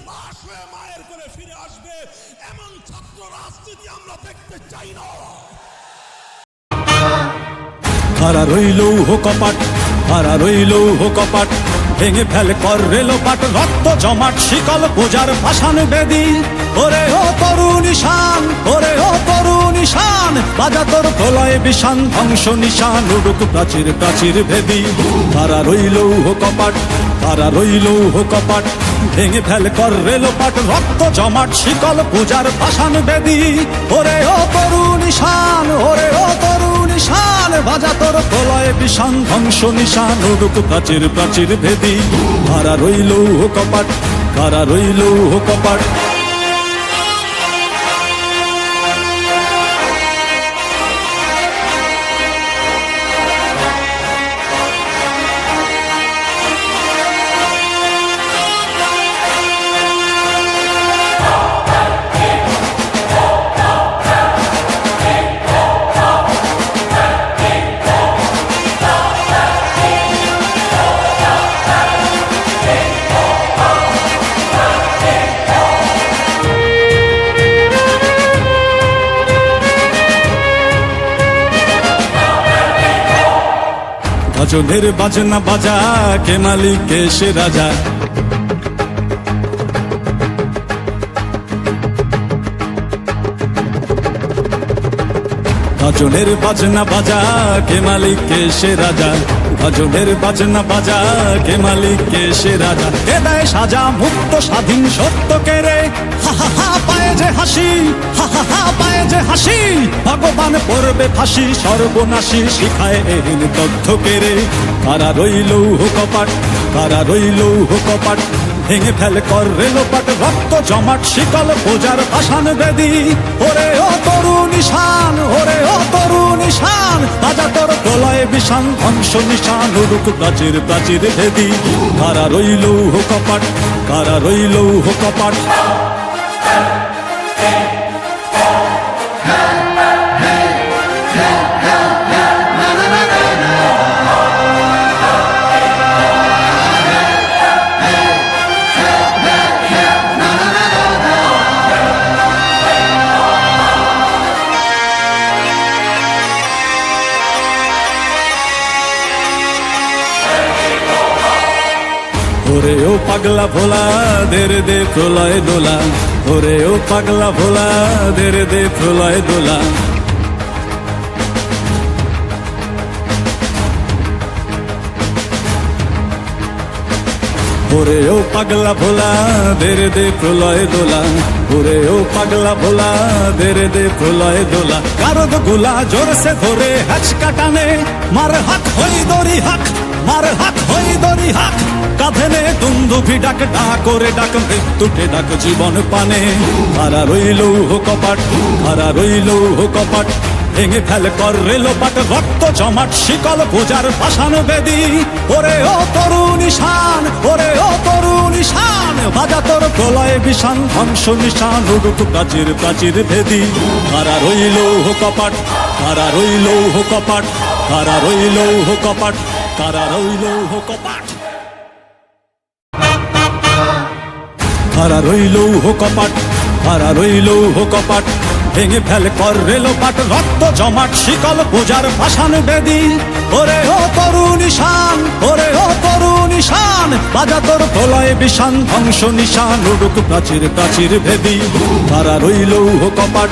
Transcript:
লাশ হয়ে মায়ের কোলে ফিরে আসবে, এমন ছাত্র রাজনীতি আমরা দেখতে চাই না। হারা রইল কপাট, হারা রইল কপাট, ভেঙে ফেল কর রেলোপাট, রক্ত জমাট শিকল বোঝার ভাষান বেদি। ওরে ও তরুণ ঈশান, ওরে ও তরুণ ঈশান, বাজা তোর প্রলয় বিষান, ধ্বংস নিশান উড়ুক প্রাচীর প্রাচীর ভেদি। হারা রইল কপাট, হারা রইল কপাট, ভেঙে ফেল কর রেলোপাট, রক্ত জমাট শিকল বোঝার ভাষান বেদি। ওরে ও তরুণ ঈশান, ওরে ও তরুণ ঈশান, বাজা তোর প্রলয় বিষান, ধ্বংস নিশান উড়ুক প্রাচীর প্রাচীর ভেদি। কারা রইল কপাট, কারা রইল কপাট। ভজনের বাজনা বাজা, কে মালিক কে সে রাজা। ভজনের বাজনা বাজা, কে মালিক কে সে রাজা। ভজনের বাজনা বাজা, কে মালিক কে সে রাজা। এ দেয় সাজা মুক্ত স্বাধীন সত্য কেড়ে, হা হা হা পায়ে যে হাসি, হা হা হা পায়ে যে হাসি। ভগবান পড়বে ফাঁসি, সর্বনাশী শিখায় এহীন তথ্য কেড়ে। কারা রইল কপাট, কারা রইল কপাট, ভেঙে ফেল কর রেলোপাট, রক্ত জমাট শিকল বোঝার ভাষান বেদি। ওরে ও তরুণ ঈশান, ওরে ও তরুণ ঈশান, বাজা তোর প্রলয় বিষান, ধ্বংস নিশান উড়ুক প্রাচীর প্রাচীর ভেদি। কারা রইল কপাট, কারা রইল কপাট। ওরে ও পাগলা ভোলা, দেরে দে প্রলয় দোলা। ওরে ও পাগলা ভোলা, দেরে দে প্রলয় দোলা। ওরে ও পাগলা ভোলা, দেরে দে প্রলয় দোলা। ওরে ও পাগলা ভোলা, দেরে দে প্রলয় দোলা। কারদ গোলা জোরসে ধরে হাঁচকা টানে, মার হাক হই দড়ি হাক, মার হাক হই দড়ি হাক। কাঁধে নে দুন্দুভি ডাক, ডাক করে ডাক মৃত্যুকে ডাক জীবন পানে। কারা রইল কপাট, কারা রইল কপাট, ভেঙে ফেল কর রেলোপাট, রক্ত জমাট শিকল বোঝার ভাষান বেদি। ওরে ও তরুণ ঈশান, ওরে ও তরুণ ঈশান, বাজা তোর প্রলয় বিষান, ধ্বংস নিশান উড়ুক প্রাচীর প্রাচীর ভেদি। কারা রইল কপাট, কারা রইল কপাট, কারা রইল কপাট, কারা রইল কপাট। কারা রইল কপাট, কারা রইল কপাট, ভেঙে ফেল কর রেলোপাট, রক্ত জমাট শিকল বোঝার ভাষান বেদি। ওরে ও তরুণ ঈশান, ওরে ও তরুণ ঈশান, বাজা তোর প্রলয় বিষান, ধ্বংস নিশান উড়ুক প্রাচীর প্রাচীর ভেদি। কারা রইল কপাট।